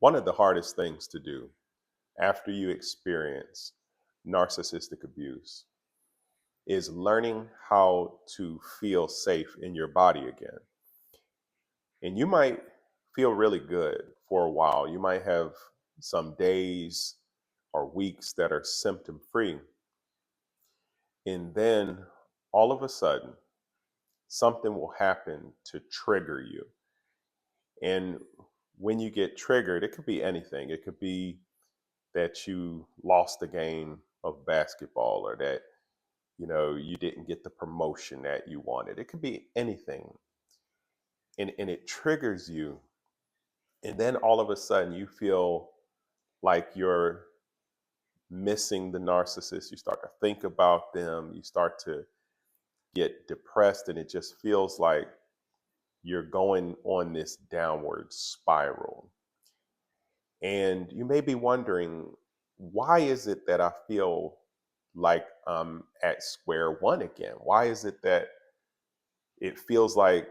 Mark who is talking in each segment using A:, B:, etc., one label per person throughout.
A: One of the hardest things to do after you experience narcissistic abuse is learning how to feel safe in your body again. And you might feel really good for a while. You might have some days or weeks that are symptom free. And then all of a sudden, something will happen to trigger you. And when you get triggered, it could be anything. It could be that you lost a game of basketball, or that you didn't get the promotion that you wanted. It could be anything. And it triggers you, and then all of a sudden you feel like you're missing the narcissist. You start to think about them, you start to get depressed, and it just feels like you're going on this downward spiral. And you may be wondering, why is it that I feel like I'm at square one again? Why is it that it feels like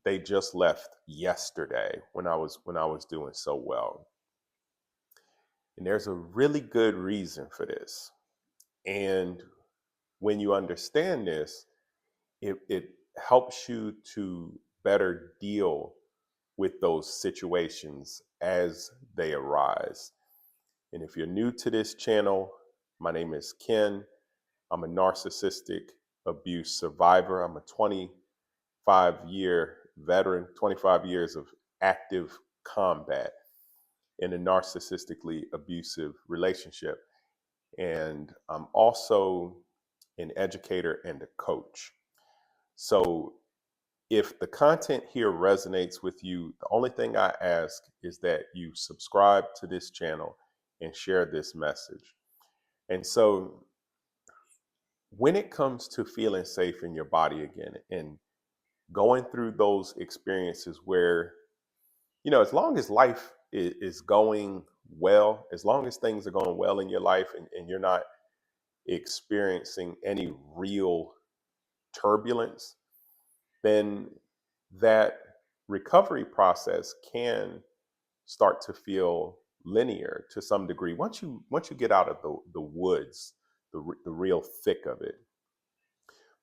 A: they just left yesterday when I was doing so well? And there's a really good reason for this. And when you understand this, it helps you to better deal with those situations as they arise. And if you're new to this channel, my name is Ken. I'm a narcissistic abuse survivor. I'm a 25-year veteran, 25 years of active combat in a narcissistically abusive relationship. And I'm also an educator and a coach. So if the content here resonates with you, the only thing I ask is that you subscribe to this channel and share this message. And so when it comes to feeling safe in your body again and going through those experiences where, as long as life is going well, as long as things are going well in your life, and you're not experiencing any real turbulence, then that recovery process can start to feel linear to some degree once you get out of the woods, the real thick of it.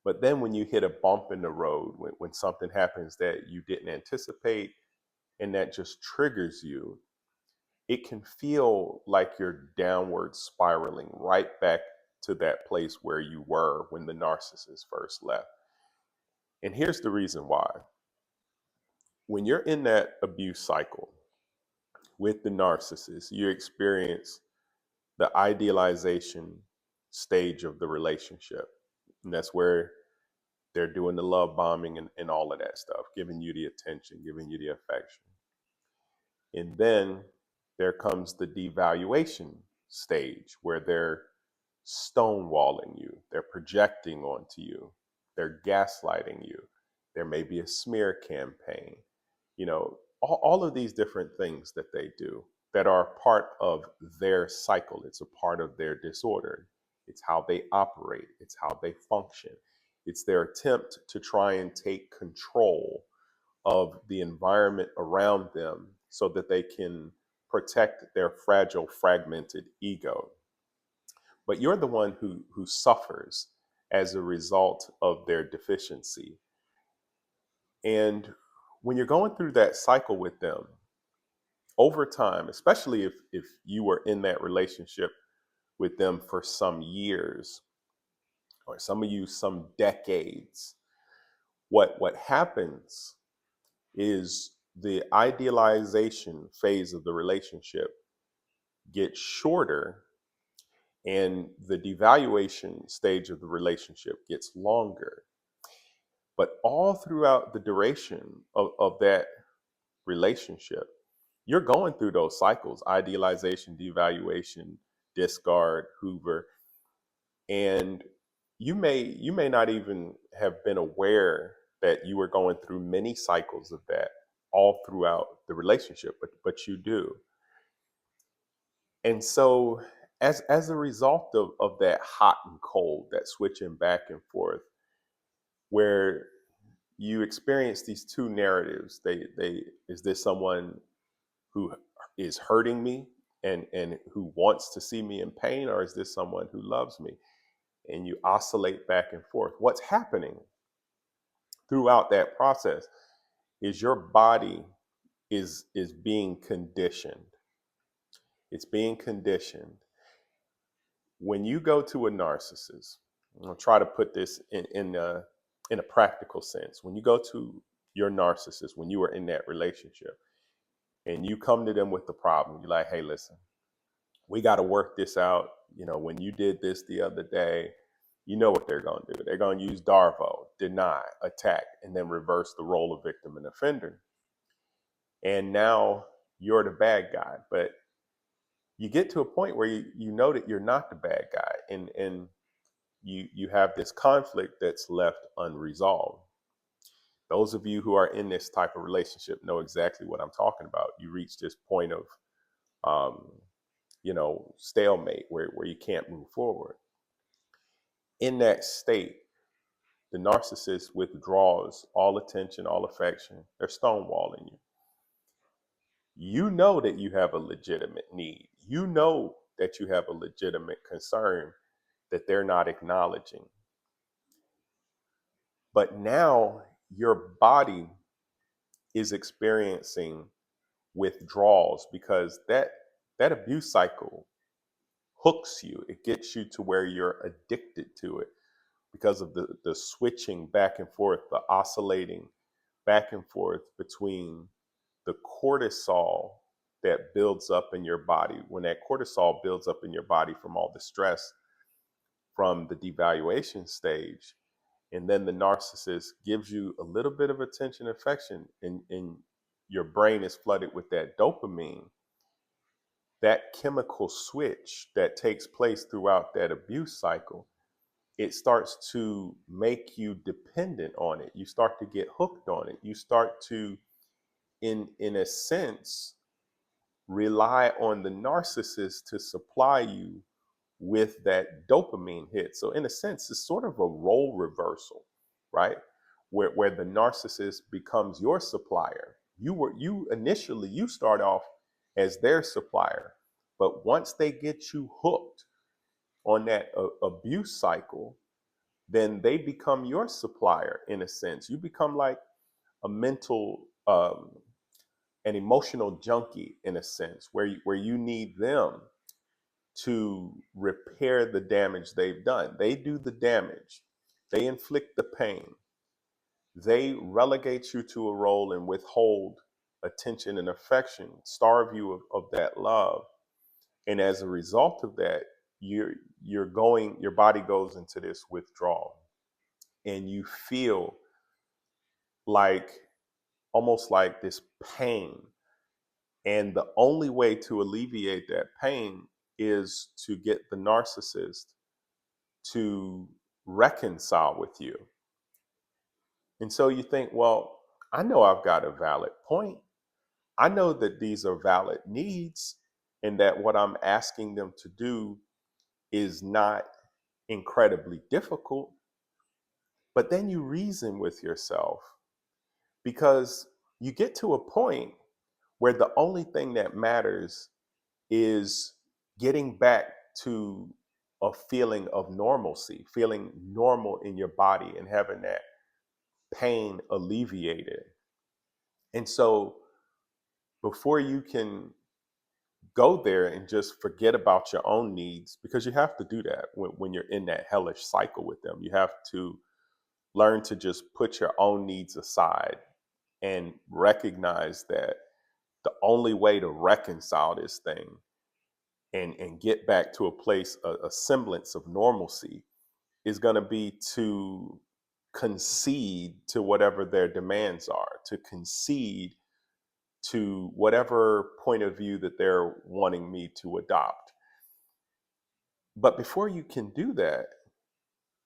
A: But then when you hit a bump in the road, when something happens that you didn't anticipate and that just triggers you, it can feel like you're downward spiraling right back to that place where you were when the narcissist first left. And here's the reason why. When you're in that abuse cycle with the narcissist, you experience the idealization stage of the relationship. And that's where they're doing the love bombing and all of that stuff, giving you the attention, giving you the affection. And then there comes the devaluation stage where they're stonewalling you, they're projecting onto you, they're gaslighting you. There may be a smear campaign, all of these different things that they do that are part of their cycle. It's a part of their disorder. It's how they operate, it's how they function. It's their attempt to try and take control of the environment around them so that they can protect their fragile, fragmented ego. But you're the one who suffers as a result of their deficiency. And when you're going through that cycle with them, over time, especially if you were in that relationship with them for some years, or some of you some decades, what happens is the idealization phase of the relationship gets shorter, and the devaluation stage of the relationship gets longer. But all throughout the duration of that relationship, you're going through those cycles: idealization, devaluation, discard, hoover. And you may not even have been aware that you were going through many cycles of that all throughout the relationship, but you do. And so as a result of that hot and cold, that switching back and forth, where you experience these two narratives, they is this someone who is hurting me and who wants to see me in pain, or is this someone who loves me? And you oscillate back and forth. What's happening throughout that process is your body is being conditioned. It's being conditioned. When you go to a narcissist, I'll try to put this in a practical sense. When you go to your narcissist, when you are in that relationship, and you come to them with the problem, you're like, hey, listen, we got to work this out. When you did this the other day, you know what they're going to do. They're going to use Darvo, deny, attack, and then reverse the role of victim and offender. And now you're the bad guy. But you get to a point where you know that you're not the bad guy. And you have this conflict that's left unresolved. Those of you who are in this type of relationship know exactly what I'm talking about. You reach this point of stalemate where you can't move forward. In that state, the narcissist withdraws all attention, all affection. They're stonewalling you. You know that you have a legitimate need. You know that you have a legitimate concern that they're not acknowledging. But now your body is experiencing withdrawals because that abuse cycle hooks you. It gets you to where you're addicted to it because of the switching back and forth, the oscillating back and forth between the cortisol that builds up in your body. When that cortisol builds up in your body from all the stress from the devaluation stage, and then the narcissist gives you a little bit of attention and affection, and your brain is flooded with that dopamine, that chemical switch that takes place throughout that abuse cycle, it starts to make you dependent on it. You start to get hooked on it. You start to, in a sense, rely on the narcissist to supply you with that dopamine hit. So in a sense, it's sort of a role reversal, right? Where the narcissist becomes your supplier. You initially you start off as their supplier, but once they get you hooked on that abuse cycle, then they become your supplier in a sense. You become like a mental, an emotional junkie in a sense, where you need them to repair the damage they've done. They do the damage, they inflict the pain, they relegate you to a role and withhold attention and affection, starve you of that love. And as a result of that, your body goes into this withdrawal, and you feel like almost like this pain. And the only way to alleviate that pain is to get the narcissist to reconcile with you. And so you think, well, I know I've got a valid point. I know that these are valid needs, and that what I'm asking them to do is not incredibly difficult. But then you reason with yourself, because you get to a point where the only thing that matters is getting back to a feeling of normalcy, feeling normal in your body and having that pain alleviated. And so before you can go there and just forget about your own needs, because you have to do that when you're in that hellish cycle with them, you have to learn to just put your own needs aside and recognize that the only way to reconcile this thing and get back to a place, a semblance of normalcy, is going to be to concede to whatever their demands are, to concede to whatever point of view that they're wanting me to adopt. But before you can do that,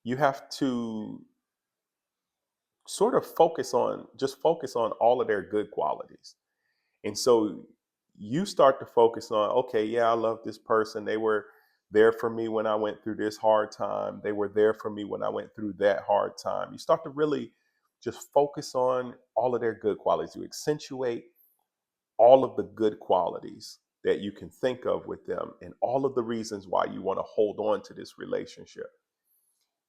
A: you have to sort of focus on all of their good qualities. And so you start to focus on, okay, yeah, I love this person. They were there for me when I went through this hard time. They were there for me when I went through that hard time. You start to really just focus on all of their good qualities. You accentuate all of the good qualities. that you can think of with them and all of the reasons why you want to hold on to this relationship.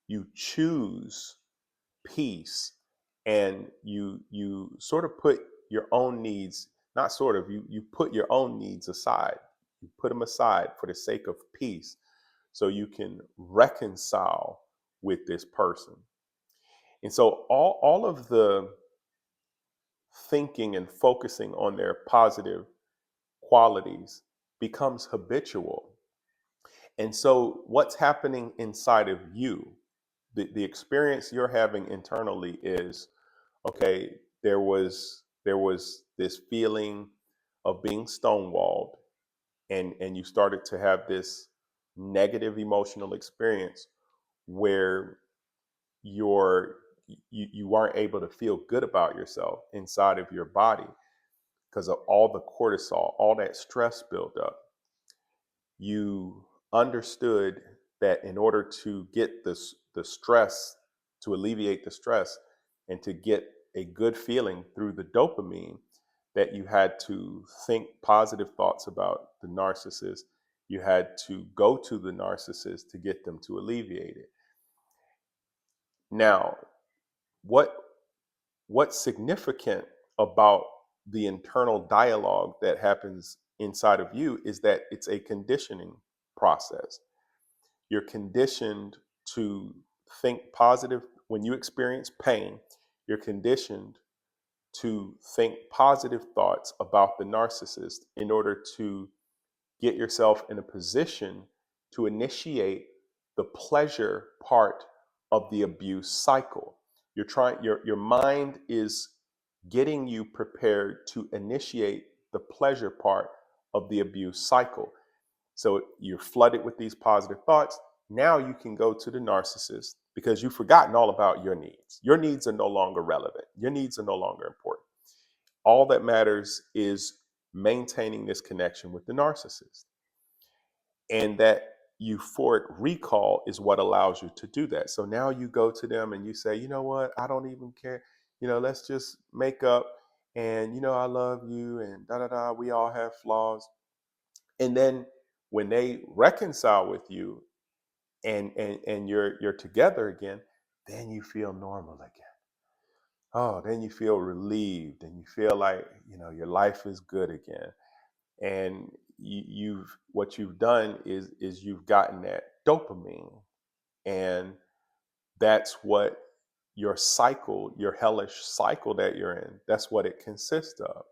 A: You choose peace, and you sort of put your own needs, not sort of, you put your own needs aside. You put them aside for the sake of peace so you can reconcile with this person. And so all of the thinking and focusing on their positive qualities becomes habitual. And so what's happening inside of you, the experience you're having internally is, okay, there was this feeling of being stonewalled, and you started to have this negative emotional experience where you're you weren't able to feel good about yourself inside of your body because of all the cortisol, all that stress built up. You understood that in order to get the stress, to alleviate the stress, and to get a good feeling through the dopamine, that you had to think positive thoughts about the narcissist. You had to go to the narcissist to get them to alleviate it. Now, what what's significant about the internal dialogue that happens inside of you is that it's a conditioning process. You're conditioned to think positive. When you experience pain, you're conditioned to think positive thoughts about the narcissist in order to get yourself in a position to initiate the pleasure part of the abuse cycle. Your mind is getting you prepared to initiate the pleasure part of the abuse cycle. So you're flooded with these positive thoughts. Now you can go to the narcissist because you've forgotten all about your needs. Your needs are no longer relevant. Your needs are no longer important. All that matters is maintaining this connection with the narcissist. And that euphoric recall is what allows you to do that. So now you go to them and you say, you know what, I don't even care. Let's just make up, and I love you, and da da da. We all have flaws. And then when they reconcile with you, and you're together again, then you feel normal again. Oh, then you feel relieved, and you feel like your life is good again. And you've what you've done is you've gotten that dopamine, and that's what your cycle, your hellish cycle that you're in, that's what it consists of.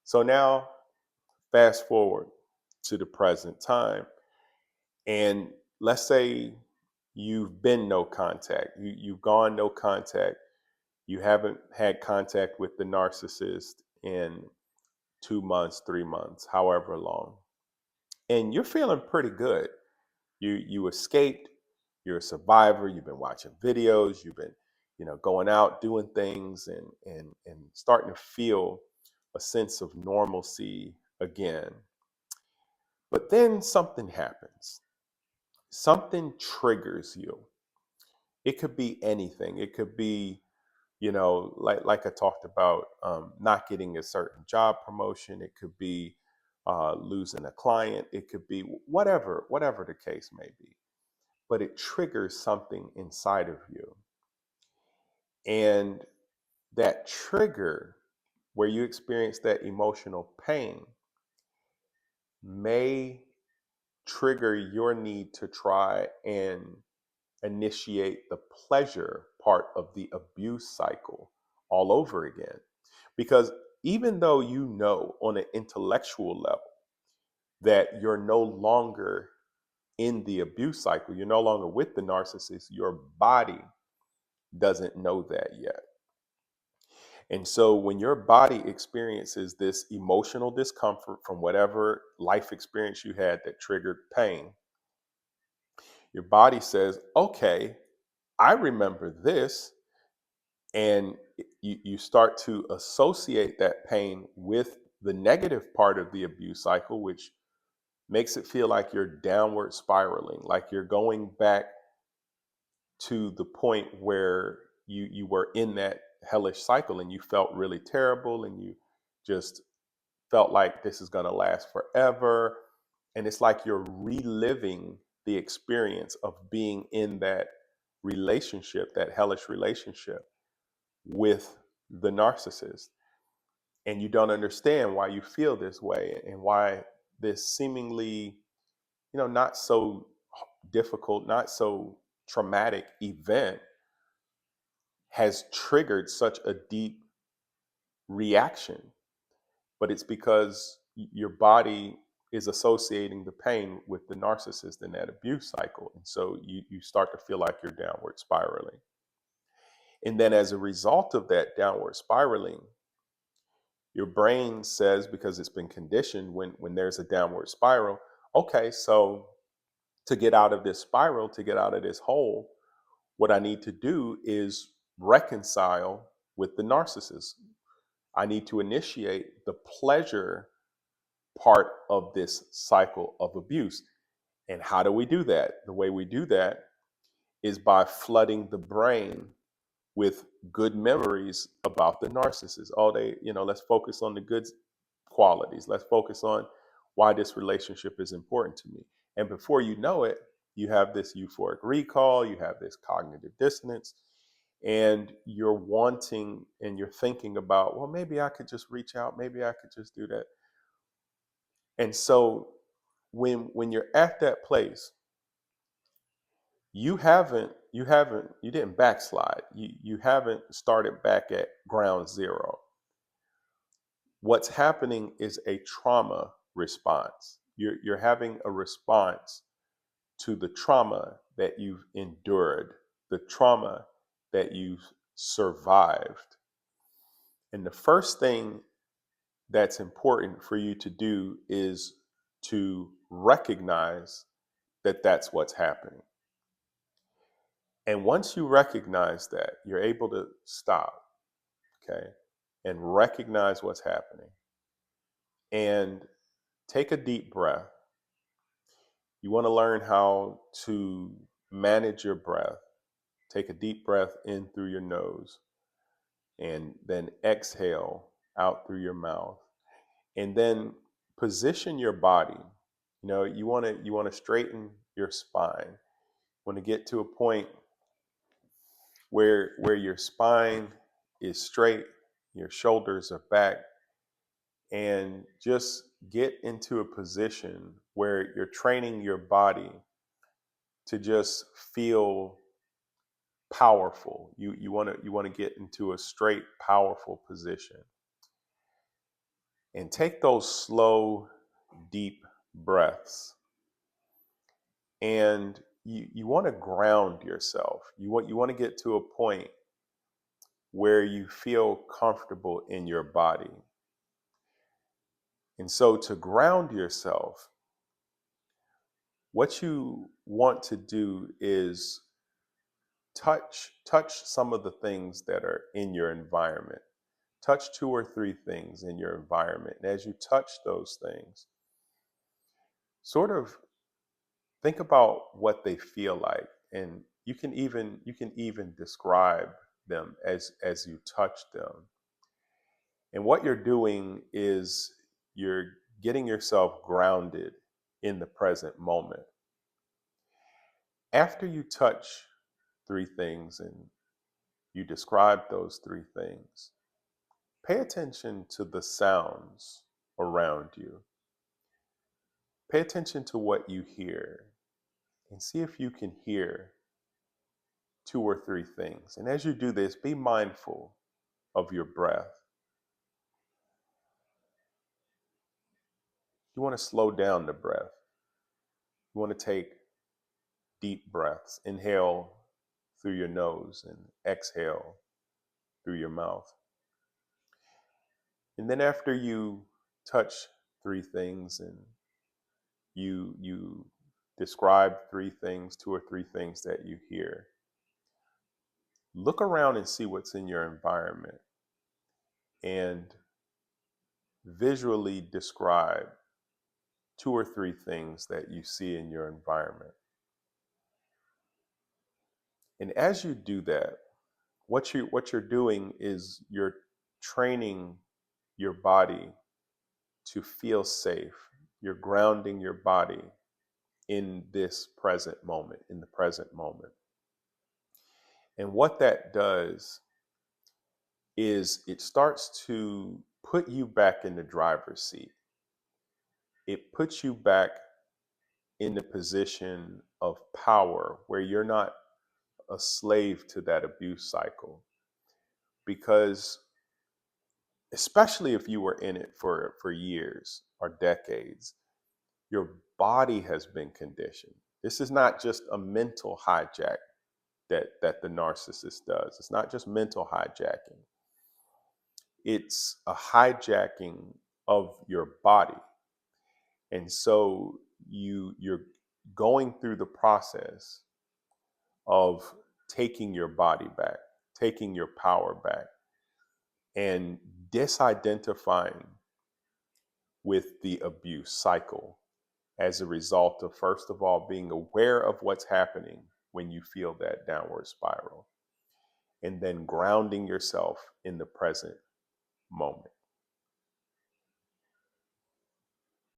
A: So now fast forward to the present time, and let's say you've been no contact, you've gone no contact, you haven't had contact with the narcissist in 2 months, 3 months, however long, and you're feeling pretty good. You escaped. You're a survivor. You've been watching videos. You've been, going out doing things, and starting to feel a sense of normalcy again. But then something happens. Something triggers you. It could be anything. It could be, like I talked about, not getting a certain job promotion. It could be losing a client. It could be whatever the case may be. But it triggers something inside of you. And that trigger, where you experience that emotional pain, may trigger your need to try and initiate the pleasure part of the abuse cycle all over again. Because even though you know on an intellectual level that you're no longer in the abuse cycle, you're no longer with the narcissist, your body doesn't know that yet. And so when your body experiences this emotional discomfort from whatever life experience you had that triggered pain, your body says, okay, I remember this. And you start to associate that pain with the negative part of the abuse cycle, which makes it feel like you're downward spiraling, like you're going back to the point where you were in that hellish cycle, and you felt really terrible, and you just felt like this is going to last forever. And it's like you're reliving the experience of being in that relationship, that hellish relationship with the narcissist. And you don't understand why you feel this way and why this seemingly, not so difficult, not so traumatic event has triggered such a deep reaction. But it's because your body is associating the pain with the narcissist in that abuse cycle. And so you start to feel like you're downward spiraling. And then as a result of that downward spiraling, your brain says, because it's been conditioned, when there's a downward spiral, okay, so to get out of this spiral, to get out of this hole, what I need to do is reconcile with the narcissist. I need to initiate the pleasure part of this cycle of abuse. And how do we do that? The way we do that is by flooding the brain with good memories about the narcissist. All day, let's focus on the good qualities. Let's focus on why this relationship is important to me. And before you know it, you have this euphoric recall, you have this cognitive dissonance, and you're wanting and you're thinking about, well, maybe I could just reach out, maybe I could just do that. And so when you're at that place, you didn't backslide. You haven't started back at ground zero. What's happening is a trauma response. You're having a response to the trauma that you've endured, the trauma that you've survived. And the first thing that's important for you to do is to recognize that that's what's happening. And once you recognize that, you're able to stop, okay, and recognize what's happening and take a deep breath. You want to learn how to manage your breath. Take a deep breath in through your nose and then exhale out through your mouth. And then position your body. You want to straighten your spine. You want to get to a point where your spine is straight, your shoulders are back, and just get into a position where you're training your body to just feel powerful. You want to get into a straight, powerful position. And take those slow, deep breaths. And you want to ground yourself. You want to get to a point where you feel comfortable in your body. And so to ground yourself, what you want to do is touch some of the things that are in your environment. Touch 2 or 3 things in your environment. And as you touch those things, sort of think about what they feel like. And you can even describe them as you touch them. And what you're doing is you're getting yourself grounded in the present moment. After you touch 3 things and you describe those 3 things, pay attention to the sounds around you. Pay attention to what you hear and see if you can hear 2 or 3 things. And as you do this, be mindful of your breath. You want to slow down the breath. You want to take deep breaths. Inhale through your nose and exhale through your mouth. And then after you touch 3 things and you describe 3 things, 2 or 3 things that you hear, look around and see what's in your environment and visually describe 2 or 3 things that you see in your environment. And as you do that, what you're doing is you're training your body to feel safe. You're grounding your body in this present moment, in the present moment. And what that does is it starts to put you back in the driver's seat. It puts you back in the position of power where you're not a slave to that abuse cycle. Because especially if you were in it for years or decades, your body has been conditioned. This is not just a mental hijack that the narcissist does. It's not just mental hijacking. It's a hijacking of your body. And so you're going through the process of taking your body back, taking your power back, and disidentifying with the abuse cycle as a result of, first of all, being aware of what's happening when you feel that downward spiral, and then grounding yourself in the present moment.